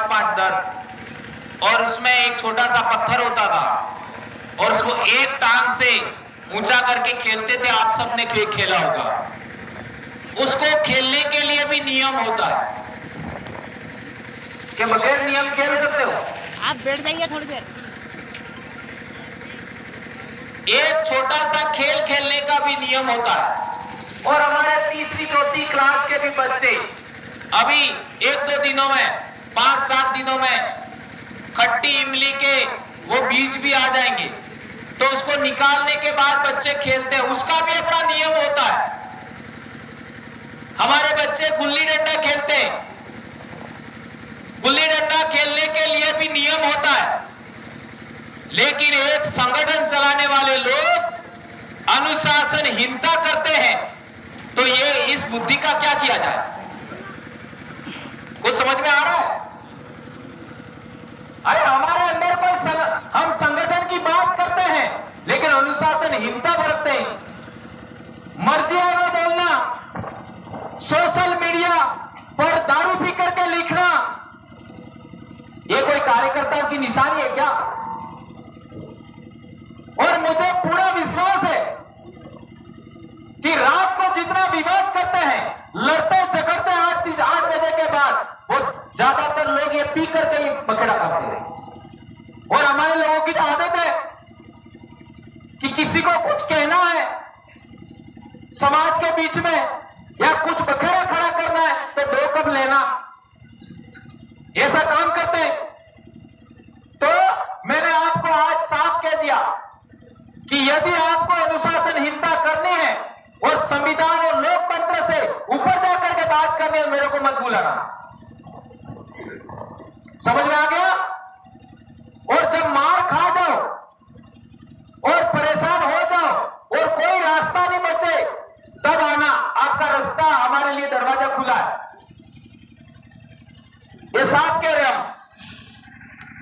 5 5 10 और उसमें एक छोटा सा पत्थर होता था और उसको एक टांग से ऊंचा करके खेलते थे। आप सबने खेला होगा। उसको खेलने के लिए भी नियम होता है कि बगैर नियम खेल सकते हो। आप बैठ जाइए थोड़ी देर। एक छोटा सा खेल खेलने का भी नियम होता है। और हमारे तीसरी चौथी क्लास के भी बच्चे अभी 1-2 दिनों में 5-7 दिनों में खट्टी इमली के वो बीज भी आ जाएंगे, तो उसको निकालने के बाद बच्चे खेलते हैं। उसका भी अपना नियम होता है। हमारे बच्चे गुल्ली डंडा खेलते हैं। गुल्ली डंडा खेलने के लिए भी नियम होता है, लेकिन एक संगठन चलाने वाले लोग अनुशासनहीनता करते हैं। तो ये इस बुद्धि का क्या किया जाए? कुछ समझ में आ रहा है? अरे हमारे अंदर कोई हम संगठन की बात करते हैं लेकिन अनुशासनहीनता बरतते हैं। मर्जी है वो बोलना, सोशल मीडिया पर दारू पी करके लिखना, ये कोई कार्यकर्ता की निशानी है क्या? और मुझे पूरा विश्वास है कि रात को जितना विवाद करते हैं, लड़ते झगड़ते 8 बजे के बाद, वो ज्यादातर लोग ये पी करके ही बखेड़ा करते हैं। और हमारे लोगों की आदत है कि किसी को कुछ कहना है समाज के बीच में या कुछ बखेड़ा खड़ा करना है तो 2 कप लेना, ऐसा काम करते हैं। तो मैंने आपको आज साफ कह दिया कि यदि आपको अनुशासनहीनता करनी है और संविधान और लोकतंत्र से ऊपर जाकर के बात करनी है, मेरे को मत बुलाना। समझ में आ गया? और जब मार खा जाओ और परेशान हो जाओ और कोई रास्ता नहीं बचे, तब आना। आपका रास्ता हमारे लिए दरवाजा खुला है, ये साफ कह रहे हम।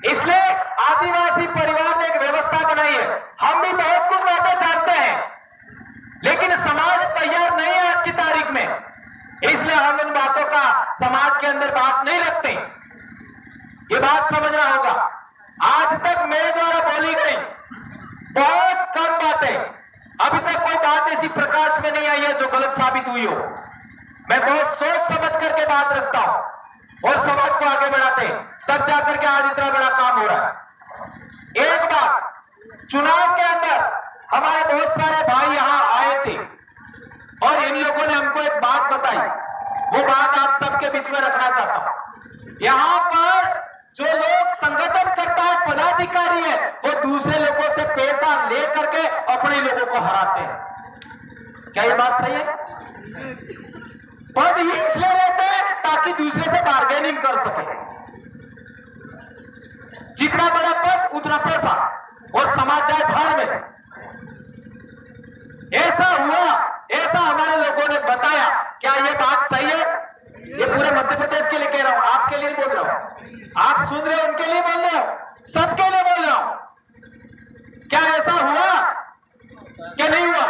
इसलिए आदिवासी परिवार ने एक व्यवस्था बनाई है। हम भी बहुत कुछ बातें जानते हैं, लेकिन समाज तैयार नहीं है आज की तारीख में, इसलिए हम इन बातों का समाज के अंदर बात नहीं रखते। ये बात समझना होगा। आज तक मेरे द्वारा बोली गई बहुत कम बातें, अभी तक कोई बात ऐसी प्रकाश में नहीं आई है जो गलत साबित हुई हो। मैं बहुत सोच समझ करके बात रखता हूं और समाज को आगे बढ़ाते हैं, तब जाकर के आज इतना बड़ा काम हो रहा है। एक बात, चुनाव के अंदर हमारे बहुत सारे भाई यहां आए थे और इन लोगों ने हमको एक बात बताई, वो बात आप सबके बीच में रखना चाहता हूं। यहां पर जो लोग संगठन करता है, पदाधिकारी है, वो दूसरे लोगों से पैसा ले करके अपने लोगों को हराते हैं। क्या ये बात सही है? पद ही इसलिए लेते हैं ताकि दूसरे से बार्गेनिंग कर सके। जितना बड़ा पद उतना पैसा और समाज जाए भाड़ में। ऐसा हुआ, ऐसा हमारे लोगों ने बताया। क्या ये बात सही है? ये पूरे मध्य प्रदेश के लिए कह रहा हूं, आपके लिए बोल रहा हूं। आप सुन रहे हो, उनके लिए बोल रहे हो, सबके लिए बोल रहा हूं। क्या ऐसा हुआ क्या नहीं हुआ?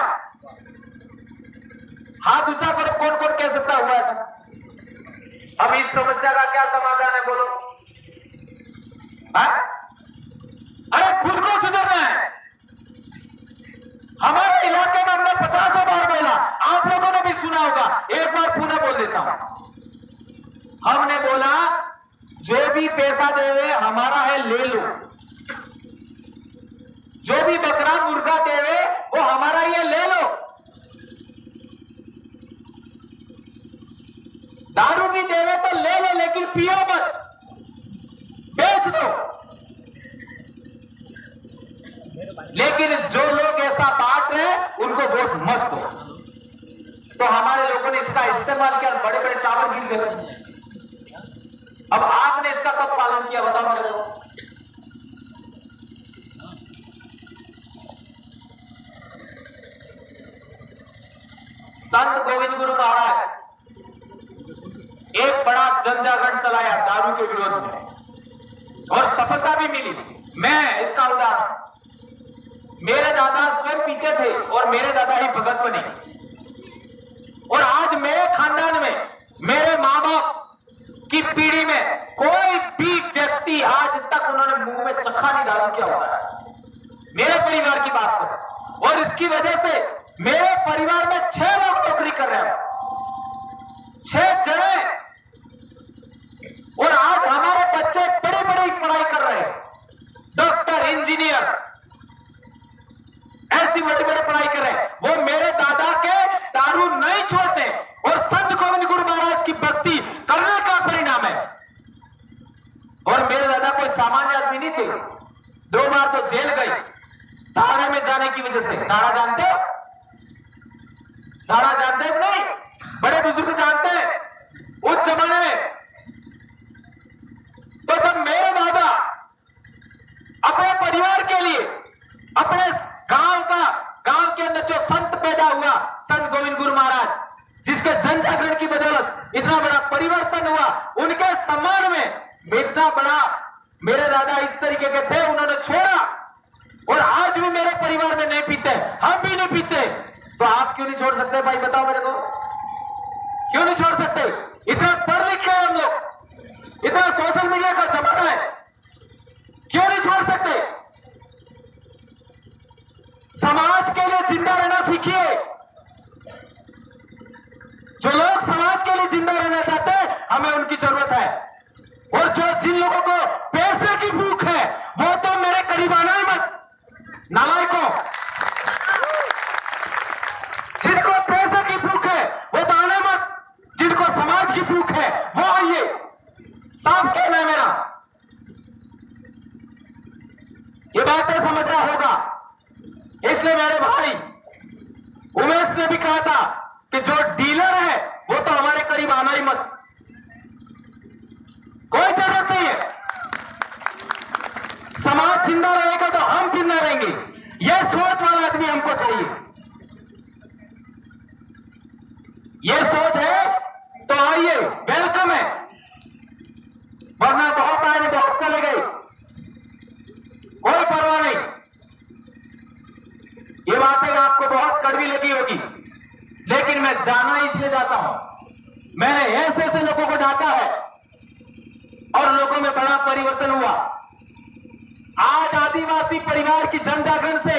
हाथ ऊंचा करो, कौन कौन कह सकता हुआ ऐसा? अब इस समस्या का क्या समाधान है बोलो? अरे खुद को सुधरना है। हमारे इलाके में हमने 50 बार बोला, आप लोगों ने भी सुना होगा, एक बार पुनः बोल देता हूं। हमने बोला जो भी पैसा देवे हमारा है ले लो, जो भी बकरा मुर्गा देवे वो हमारा ही है ले लो, दारू भी देवे तो ले लो लेकिन पियो मत, बेच दो। लेकिन जो लोग ऐसा बांट रहे उनको वोट मत दो। तो हमारे लोगों ने इसका इस्तेमाल किया, बड़े बड़े टावर गिर गए। अब आपने इसका कब पालन किया बताओ मेरे को? संत गोविंद गुरु महाराज एक बड़ा जन जागरण चलाया दारू के विरोध में और सफलता भी मिली। मैं इसका उदाहरण, मेरे दादा स्वयं पीते थे और मेरे दादा ही भगत बने, और आज मेरे खानदान में मेरे मां बाप की पीढ़ी में कोई भी जिसकी वजह से मेरे परिवार में 6 लोग नौकरी कर रहे हैं, 6 जने, और आज हमारे बच्चे बड़ी बड़ी पढ़ाई कर रहे हैं, डॉक्टर, इंजीनियर, ऐसी बड़ी बड़ी पढ़ाई कर रहे हैं। वो मेरे दादा के दारू नहीं छोड़ते और संत गोविंद गुरु महाराज की भक्ति करने का परिणाम है। और मेरे दादा कोई सामान्य आदमी नहीं थे, 2 बार तो जेल गए धाड़ा में जाने की वजह से। धाड़ा जानते हो? धाड़ा जानते हैं नहीं? बड़े बुजुर्ग जानते हैं उस जमाने में। तो जब मेरे दादा अपने परिवार के लिए, अपने गांव के अंदर जो संत पैदा हुआ, संत गोविंद गुरु महाराज, जिसके जन जागरण की बदौलत इतना बड़ा परिवर्तन हुआ, उनके सम्मान में इतना बड़ा मेरे दादा इस तरीके के थे, उन्होंने छोड़ा। और आज भी मेरे परिवार में नहीं पीते, हम भी नहीं पीते। तो आप क्यों नहीं छोड़ सकते भाई, बताओ मेरे को, क्यों नहीं छोड़ सकते? इतना पढ़ लिखे हम लोग, इतना सोशल मीडिया का जमाना है, क्यों नहीं छोड़ सकते? समाज के लिए जिंदा रहना सीखिए। जो लोग समाज के लिए जिंदा रहना चाहते हैं, हमें उनकी जरूरत है। और जो जिन लोगों को पैसे की भूख है, वो तो मेरे करीब आना ही मत, नालायकों। जिनको पैसे की भूख है वो तो आना मत, जिनको समाज की भूख है वो आइए। साफ कहना है मेरा, ये बातें समझना होगा। इसलिए मेरे भाई उमेश ने भी कहा था कि जो डीलर है वो तो हमारे करीब आना ही मत, कोई जरूरत नहीं है। समाज जिंदा रहेगा तो हम जिंदा रहेंगे, यह सोच वाला आदमी हमको चाहिए। यह सोच है तो आइए, वेलकम है। वरना बहुत आए, बहुत चले गए, कोई परवाह नहीं। ये बातें आपको बहुत कड़वी लगी होगी, लेकिन मैं जाना इसलिए जाता हूं। मैंने ऐसे ऐसे लोगों को डांटा है और लोगों में बड़ा परिवर्तन हुआ। आज आदिवासी परिवार की जन जागरण से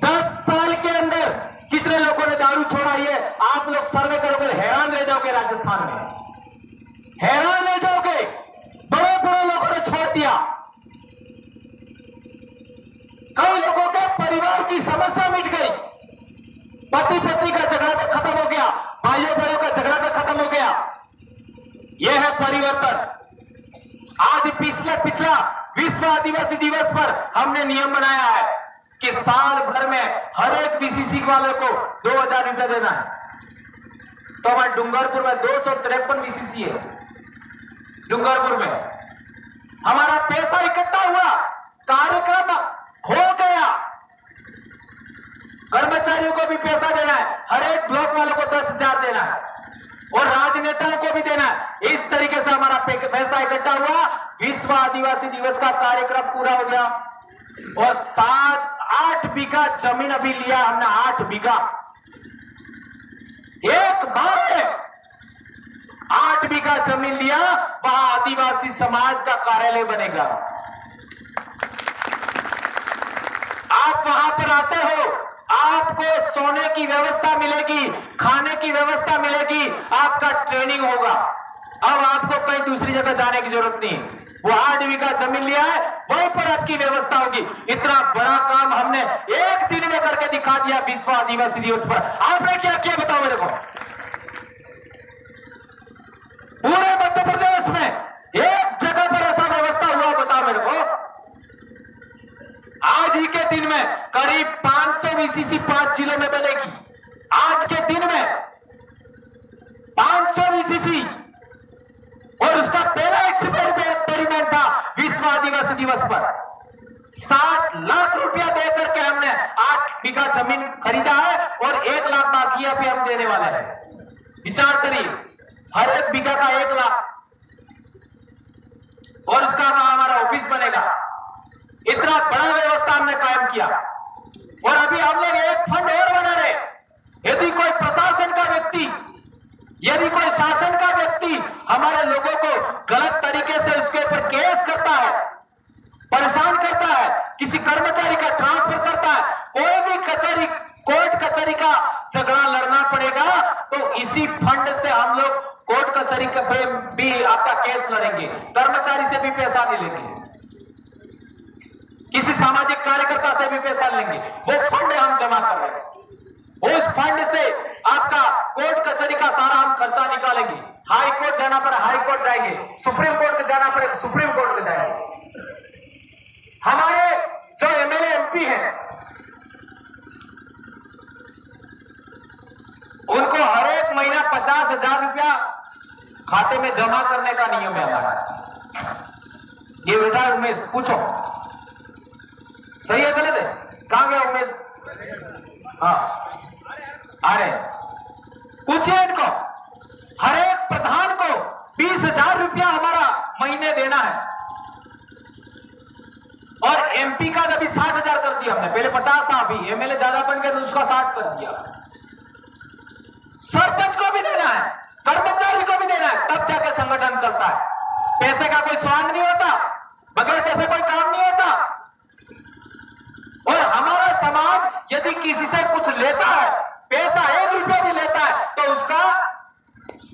10 साल के अंदर कितने लोगों ने दारू छोड़ा, ये आप लोग सर्वे करोगे, हैरान रह जाओगे। राजस्थान में हैरान रह जाओगे, बड़े बड़े लोगों ने छोड़ दिया। कई लोगों के परिवार की समस्या मिट गई, पति पत्नी का झगड़ा तो खत्म हो गया, भाइयों बहनों का झगड़ा तो खत्म हो गया। यह है परिवर्तन। आज पिछला विश्व आदिवासी दिवस पर हमने नियम बनाया है कि साल भर में हर एक बीसीसी वाले को 2000 रुपया देना है। तो हमारे डूंगरपुर में 253 बीसीसी है। डूंगरपुर में हमारा पैसा इकट्ठा हुआ, कार्यक्रम हो गया, कर्मचारियों को भी पैसा देना है, हर एक ब्लॉक वालों को 10,000 देना है और राजनेताओं को भी देना है। इस तरीके से हमारा पैसा इकट्ठा हुआ, विश्व आदिवासी दिवस का कार्यक्रम पूरा हो गया। और 8 बीघा जमीन अभी लिया हमने, 8 बीघा एक बार में 8 बीघा जमीन लिया, वहां आदिवासी समाज का कार्यालय बनेगा। आप वहां पर आते हो, आपको सोने की व्यवस्था मिलेगी, खाने की व्यवस्था मिलेगी, आपका ट्रेनिंग होगा। अब आपको कहीं दूसरी जगह जाने की जरूरत नहीं। वो 8 बीघा जमीन लिया है, वहीं पर आपकी व्यवस्था होगी। इतना बड़ा काम हमने एक दिन में करके दिखा दिया विश्व आदिवासी दिवस पर। आपने क्या किया बताओ मेरे को? पूरे मध्य प्रदेश में एक जगह पर ऐसा व्यवस्था हुआ, बताओ मेरे को। आज ही के दिन में करीब 500 बीसीसी 5 जिलों में बनेगी। आज के दिन में 500 बीसीसी, और उसका पहला एक्सपेरिमेंट था विश्व आदिवासी दिवस पर। 7 लाख रुपया देकर के हमने 8 बीघा जमीन खरीदा है और 1 लाख बाकी अभी हम देने वाले हैं। विचार करिए, हर एक बीघा का 1 लाख, और उसका वहां हमारा ऑफिस बनेगा। इतना बड़ा व्यवस्था हमने कायम किया। और अभी हम लोग एक फंड और बना रहे। यदि कोई प्रशासन का व्यक्ति, यदि कोई शासन का व्यक्ति हमारे लोगों को गलत तरीके से उसके ऊपर केस करता है, परेशान करता है, किसी कर्मचारी का ट्रांसफर करता है, कोई भी कचहरी कोर्ट से भी पैसा नहीं लेंगे, किसी सामाजिक कार्यकर्ता से भी पैसा लेंगे। वो फंड हम जमा कर रहे हैं, उस फंड से आपका कोर्ट कचहरी का सारा हम खर्चा निकालेंगे। हाई कोर्ट जाना पड़े हाई कोर्ट जाएंगे, सुप्रीम कोर्ट में जाना पड़े सुप्रीम कोर्ट में जाएंगे। हमारे जो एमएलए एमपी हैं उनको हर एक महीना 50,000 रुपया खाते में जमा करने का नियम है हमारा। ये बेटा उमेश पूछो, सही है गलत है? कहां गया उमेश? हाँ आ रहे, पूछिए इनको। हर एक प्रधान को 20,000 रुपया हमारा महीने देना है, और एमपी का अभी 60,000 कर दिया हमने। पहले 50 था, अभी एमएलए ज्यादा बन गया तो उसका 60 कर दिया। सरपंच को भी देना है, कर्मचारी को भी देना है, तब जाके संगठन चलता है। पैसे का कोई स्वाद नहीं होता, बगैर पैसे कोई काम नहीं होता। और हमारा समाज यदि किसी से कुछ लेता है, पैसा 1 रुपया भी लेता है, तो उसका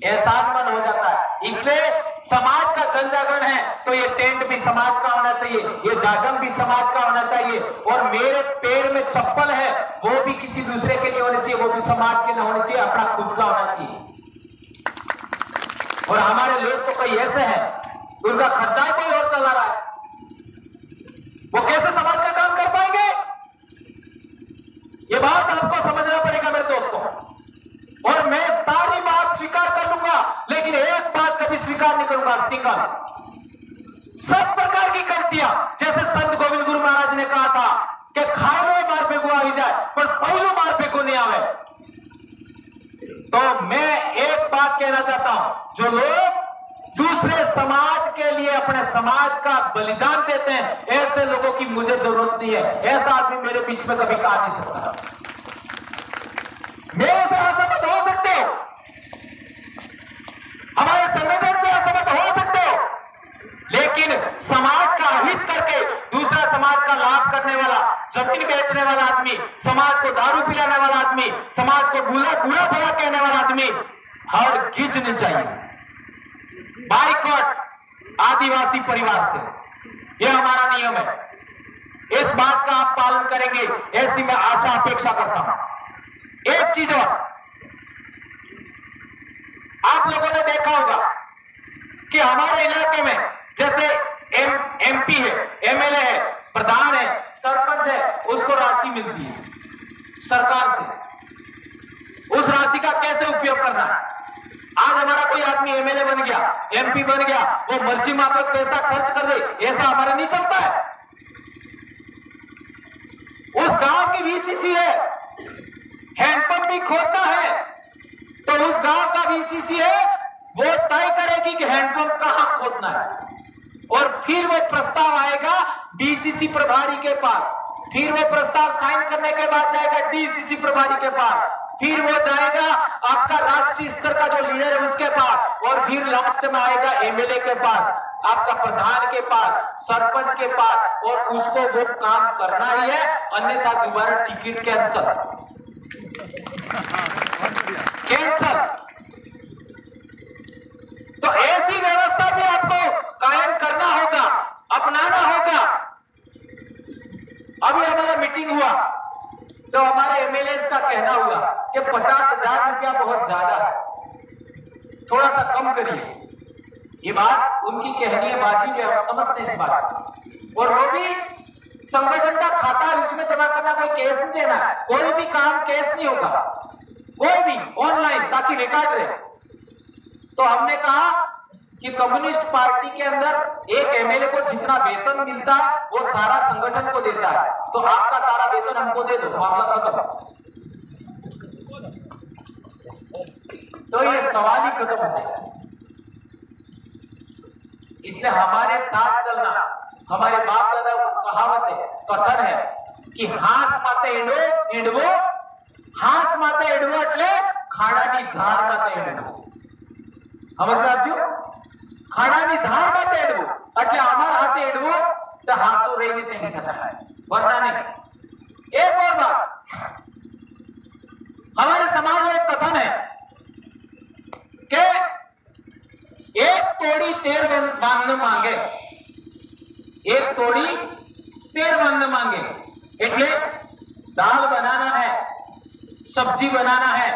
एहसानमंद हो जाता है। इसलिए समाज का जन जागरण है तो ये टेंट भी समाज का होना चाहिए, ये जागरण भी समाज का होना चाहिए, और मेरे पैर में चप्पल है वो भी किसी दूसरे के लिए होनी चाहिए, वो भी समाज के लिए होनी चाहिए, अपना खुद का होना चाहिए। और हमारे लोग तो कई ऐसे हैं उनका खर्चा कोई और चला रहा है, वो कैसे समाज का काम कर पाएंगे? ये बात आपको समझना पड़ेगा मेरे दोस्तों। और मैं सारी बात स्वीकार कर लूंगा, लेकिन एक बात कभी स्वीकार नहीं करूंगा, सिंगल सब प्रकार की गलतियां, जैसे संत गोविंद गुरु महाराज ने कहा था कि खाए मार पे को आ जाए पर पहलू मार पे को नहीं आवे। तो मैं एक बात कहना चाहता हूं, जो लोग दूसरे समाज के लिए अपने समाज का बलिदान देते हैं, ऐसे लोगों की मुझे जरूरत नहीं है। ऐसा आदमी मेरे बीच में कभी कहा नहीं सकता। मेरे से असहमत हो सकते हो, हमारे संगठन से असहमत हो सकते हो, लेकिन समाज का हित करके दूसरा समाज का लाभ करने वाला, जमीन बेचने वाला आदमी, समाज को दारू पिलाने वाला आदमी, समाज को बुरा भला कहने वाला आदमी हरगिज नहीं चाहिए। बाइकॉट आदिवासी परिवार से, यह हमारा नियम है। इस बात का आप पालन करेंगे ऐसी मैं आशा अपेक्षा करता हूं। एक चीज और, आप लोगों ने देखा होगा कि हमारे इलाके में जैसे एमपी है, एमएलए है, प्रधान है, सरपंच है, उसको राशि मिलती है सरकार से। उस राशि का कैसे उपयोग करना है? आज हमारा कोई आदमी एमएलए बन गया, एमपी बन गया, वो मर्जी माफक पैसा खर्च कर दे, ऐसा हमारा नहीं चलता है। उस गांव की वीसीसी है, हैंडपंप भी खोदना है तो उस गांव का वीसीसी है, वो तय करेगी कि हैंडपंप कहां खोदना है, और फिर वो प्रस्ताव आएगा डीसीसी प्रभारी के पास, फिर वो प्रस्ताव साइन करने के बाद जाएगा डीसीसी प्रभारी के पास, फिर वो जाएगा आपका राष्ट्रीय स्तर का जो लीडर है उसके पास, और फिर लास्ट में आएगा एमएलए के पास, आपका प्रधान के पास, सरपंच के पास, और उसको वो काम करना ही है, अन्यथा दोबारा टिकट कैंसल। तो ऐसी व्यवस्था भी आपको कायम करना होगा, अपनाना होगा। अभी हमारा मीटिंग हुआ तो हमारे एमएलए का कहना हुआ कि 50,000 रुपया बहुत ज्यादा है, थोड़ा सा कम करिए। ये बात उनकी कहनी है, बाजी में हम समझते हैं इस बात। और वो भी संगठन का खाता है, उसमें जमा करना, कोई कैश नहीं देना है, कोई भी काम कैश नहीं होगा, कोई भी ऑनलाइन, ताकि रिकॉर्ड रहे। तो हमने कहा कि कम्युनिस्ट पार्टी के अंदर एक एमएलए को जितना वेतन मिलता है वो सारा संगठन को देता है, तो आपका सारा वेतन हमको दे दो, मामला खत्म। तो ये सवाल ही खत्म हो गया। इसलिए हमारे साथ चलना, हमारे बाप दादा कहावत है, कथन है कि हाथ माते एंडवो, हाथ माते एंडवो એટલે ખાડાની ધાર માતે એંડવો। સમજ આપજો, ખાડાની ધાર માતે એંડવો એટલે અમારા હાથે એંડવો તો હાસો રહી से नहीं सकता है, वरना नहीं। एक और बात, हमारे समाज में एक कथन है कि एक तोड़ी तेर बांधने मांगे एक तोड़ी 13 बंद मांगे। એટલે दाल बनाना है, सब्जी बनाना है,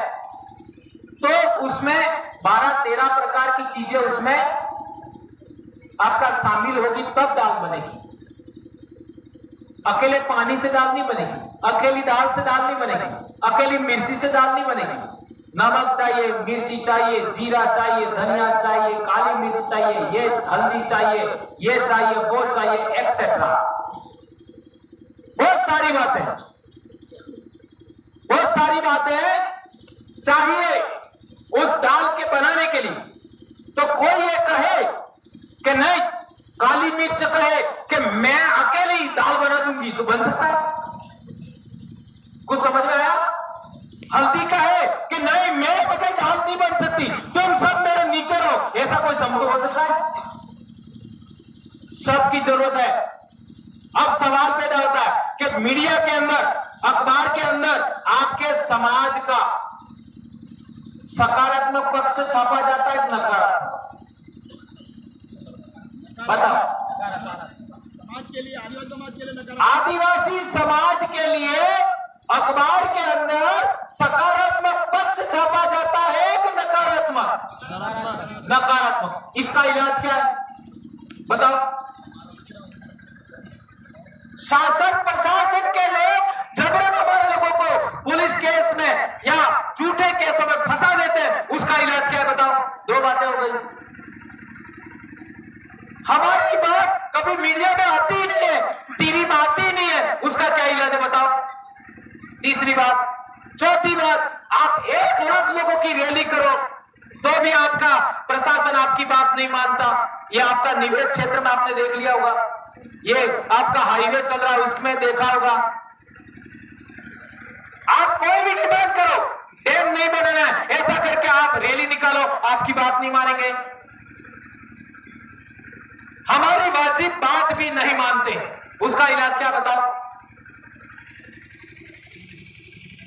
तो उसमें 12-13 प्रकार की चीजें उसमें आपका शामिल होगी, तब दाल बनेगी। अकेले पानी से दाल नहीं बनेगी, अकेली दाल से दाल नहीं बनेगी, अकेली मिर्ची से दाल नहीं बनेगी। नमक चाहिए, मिर्ची चाहिए, जीरा चाहिए, धनिया चाहिए, काली मिर्च चाहिए, ये हल्दी चाहिए, ये चाहिए, वो चाहिए, एक्सेट्रा। बहुत सारी बातें चाहिए उस दाल के बनाने के लिए। तो कोई ये कहे कि नहीं, काली मिर्च कहे कि मैं अकेली दाल बना दूंगी, तो बन सकता है? कुछ समझ में आया? हल्दी कहे कि नहीं, मेरे बगैर दाल नहीं बन सकती, तुम सब मेरे नीचे रहो, ऐसा कोई संभव हो सकता है? सबकी जरूरत है। अब सवाल पैदा होता है कि मीडिया के अंदर, अखबार के अंदर आपके समाज का सकारात्मक पक्ष छापा जाता है, नकारात्मक? बताओ। समाज के लिए, आदिवासी समाज के लिए आदिवासी समाज के लिए अखबार के अंदर सकारात्मक पक्ष छापा जाता है कि नकारात्मक? नकारात्मक। इसका इलाज क्या है बताओ? शासन प्रशासन के लोग झगड़ने वाले लोगों को पुलिस केस में या झूठे केसों में फंसा देते हैं, उसका इलाज क्या है बताओ? दो बातें हो गई। हमारी बात कभी मीडिया में आती ही नहीं है, टीवी में आती ही नहीं है, उसका क्या इलाज है बताओ? तीसरी बात। चौथी बात, आप 1 लाख लोगों की रैली करो तो भी आपका प्रशासन आपकी बात नहीं मानता। ये आपका निवेश क्षेत्र में आपने देख लिया होगा, ये आपका हाईवे चल रहा है, उसमें देखा होगा। आप कोई भी डिमांड करो, डैम नहीं बनाना है, ऐसा करके आप रैली निकालो, आपकी बात नहीं मानेंगे। हमारी वाजिब बात भी नहीं मानते, उसका इलाज क्या बताओ?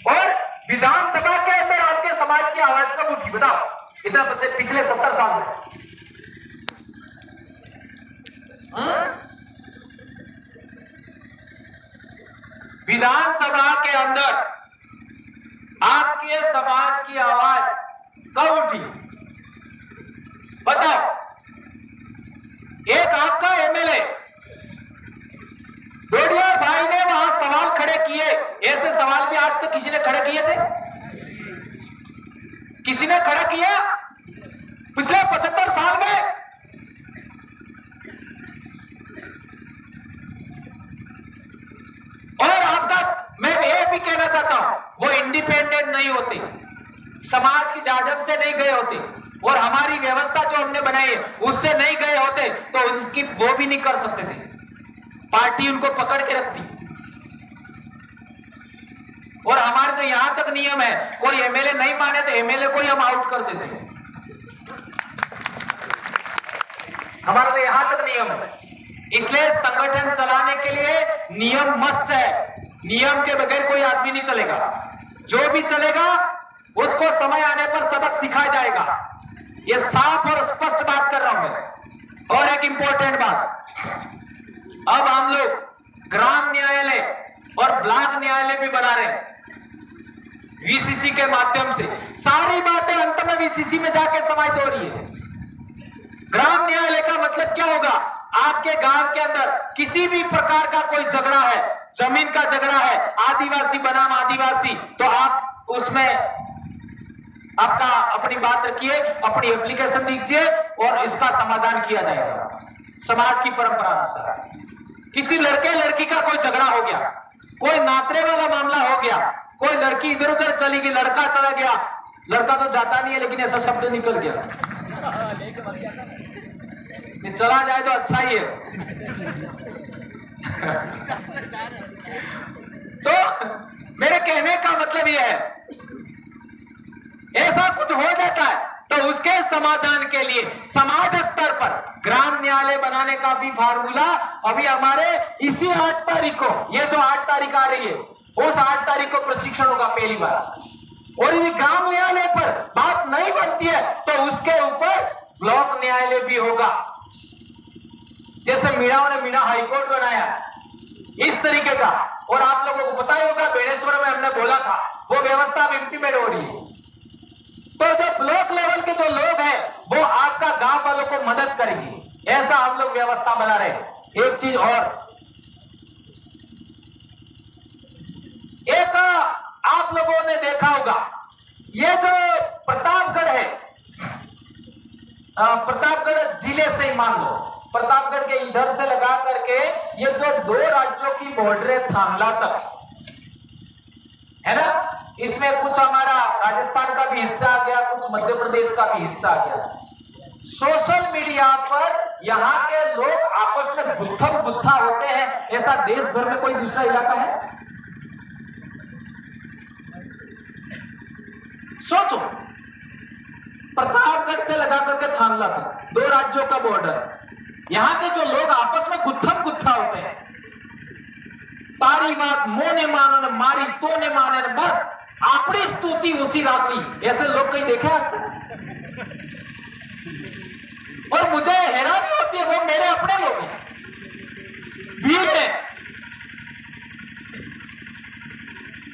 और विधानसभा के अंदर आपके समाज की आवाज का मुर्गी बताओ, इतना पिछले 70 साल में विधानसभा के अंदर आपके समाज की आवाज कब उठी बताओ? एक आपका एमएलए डोडिया भाई ने वहां सवाल खड़े किए, ऐसे सवाल भी आज तक किसी ने खड़े किए थे? किसी ने खड़ा किया पिछले 75 साल में? और आपका मैं ये भी कहना चाहता हूं, वो इंडिपेंडेंट नहीं होते, समाज की इजाजत से नहीं गए होते, और हमारी व्यवस्था जो हमने बनाई है उससे नहीं गए होते तो उसकी वो भी नहीं कर सकते थे, पार्टी उनको पकड़ के रखती। और हमारे तो यहां तक नियम है, कोई एमएलए नहीं माने तो एमएलए को ही हम आउट कर देते हैं। हमारा तो यहां तक नियम है। इसलिए संगठन चलाने के लिए नियम मस्ट है, नियम के बगैर कोई आदमी नहीं चलेगा। जो भी चलेगा उसको समय आने पर सबक सिखाया जाएगा। ये साफ और स्पष्ट बात कर रहा हूं मैं। और एक इंपॉर्टेंट बात, अब हम लोग ग्राम न्यायालय और ब्लॉक न्यायालय भी बना रहे हैं वीसीसी के माध्यम से। सारी बातें अंत में वीसीसी में जाके समाहित हो रही है। ग्राम न्यायालय का मतलब क्या होगा? आपके गांव के अंदर किसी भी प्रकार का कोई झगड़ा है, जमीन का झगड़ा है, आदिवासी बनाम आदिवासी, तो आप उसमें आपका अपनी बात रखिए, अपनी एप्लीकेशन दीजिए और इसका समाधान किया जाएगा समाज की परंपरा अनुसार। किसी लड़के लड़की का कोई झगड़ा हो गया, कोई नातरे वाला मामला हो गया, कोई लड़की इधर उधर चली गई, लड़का चला गया, लड़का तो जाता नहीं है लेकिन ऐसा शब्द निकल गया, चला जाए तो अच्छा ही है। तो मेरे कहने का मतलब यह है, ऐसा कुछ हो जाता है तो उसके समाधान के लिए समाज स्तर पर ग्राम न्यायालय बनाने का भी फार्मूला अभी हमारे इसी 8 तारीख को, ये जो 8 तारीख आ रही है, उस 8 तारीख को प्रशिक्षण होगा पहली बार। और यदि ग्राम न्यायालय पर बात नहीं बनती है तो उसके ऊपर ब्लॉक न्यायालय भी होगा। जैसे मीणाओं ने मीणा हाईकोर्ट बनाया, इस तरीके का। और आप लोगों को पता ही होगा बेणेश्वर में हमने बोला था वो व्यवस्था अब इंप्लीमेंट हो रही है। तो जो ब्लॉक लेवल के जो लोग हैं वो आपका गांव वालों को मदद करेंगे, ऐसा हम लोग व्यवस्था बना रहे हैं। एक चीज और, एक आप लोगों ने देखा होगा ये जो प्रतापगढ़ है, प्रतापगढ़ जिले से ही मान लो, प्रतापगढ़ के इधर से लगा करके ये जो 2 राज्यों की बॉर्डर है थांगला तक है ना, इसमें कुछ हमारा राजस्थान का भी हिस्सा आ गया, कुछ मध्य प्रदेश का भी हिस्सा आ गया। सोशल मीडिया पर यहाँ के लोग आपस में गुत्थम गुत्था होते हैं, ऐसा देश भर में कोई दूसरा इलाका है? सोचो, प्रतापगढ़ से लगा करके थांगला तक 2 राज्यों का बॉर्डर, यहाँ के जो लोग आपस में गुत्थम गुत्था होते हैं, तारी बात मोने मानो न मारी तो ने माने न, बस आपड़ी स्तुति उसी राती, ऐसे लोग कहीं देखे आज तक? और मुझे हैरानी होती है, वो मेरे अपने लोग हैं, भीड़ है।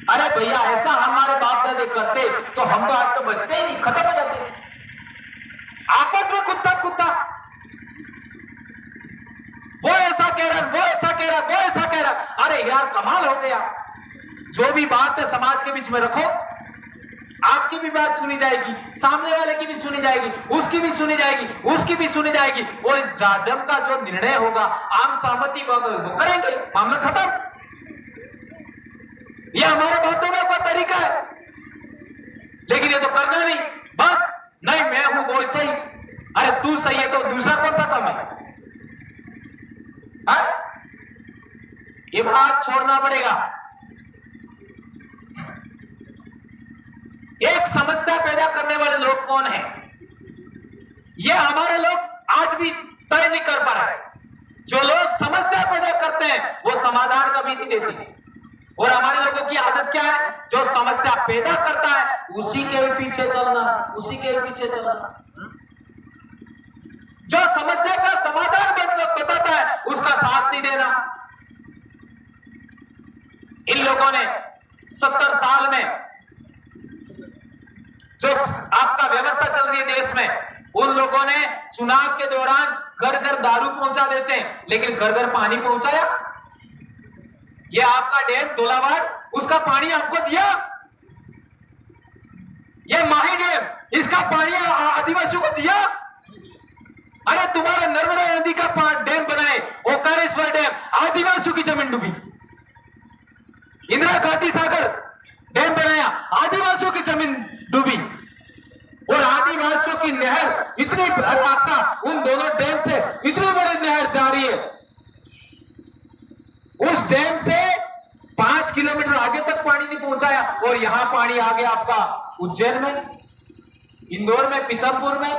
अरे भैया ऐसा हमारे बाप दादे करते तो हम तो आज तो बचते ही नहीं, खत्म हो जाते। आपस में कुत्ता कुत्ता, वो ऐसा कह रहा, वो ऐसा कह रहा, वो ऐसा कह रहा। अरे यार कमाल हो गया। जो भी बात है समाज के बीच में रखो, आपकी भी बात सुनी जाएगी, सामने वाले की भी सुनी जाएगी, उसकी भी सुनी जाएगी, उसकी भी सुनी जाएगी, और इस जाजम का जो निर्णय होगा आम सहमति वो करेंगे, मामला खत्म। ये हमारे बातों का तरीका है, लेकिन ये तो करना नहीं, बस नहीं मैं हूं वो सही, अरे तू सही है तो दूसरा कौन सा कम है? ये बात छोड़ना पड़ेगा। एक समस्या पैदा करने वाले लोग कौन है, ये हमारे लोग आज भी तय नहीं कर पा रहे। जो लोग समस्या पैदा करते हैं वो समाधान कभी नहीं देते, और हमारे लोगों की आदत क्या है, जो समस्या पैदा करता है उसी के पीछे चलना, उसी के पीछे चलना। जो समस्या का समाधान बताता है उसका साथ नहीं देना। इन लोगों ने 70 साल में जो आपका व्यवस्था चल रही है देश में, उन लोगों ने चुनाव के दौरान घर घर दारू पहुंचा देते हैं, लेकिन घर घर पानी पहुंचाया? ये आपका डैम धोलावाड़, उसका पानी आपको दिया? ये माही डैम, इसका पानी आदिवासियों को दिया? अरे तुम्हारे नर्मदा नदी का डैम बनाए, ओकारेश्वर डैम, आदिवासियों की जमीन डूबी। इंदिरा गांधी सागर डैम बनाया, आदिवासियों की जमीन डूबी। और आदिवासियों की नहर इतनी, आपका उन दोनों डैम से इतनी बड़ी नहर जा रही है, उस डैम से 5 किलोमीटर आगे तक पानी नहीं पहुंचाया, और यहां पानी आ गया आपका उज्जैन में, इंदौर में, पीथमपुर में।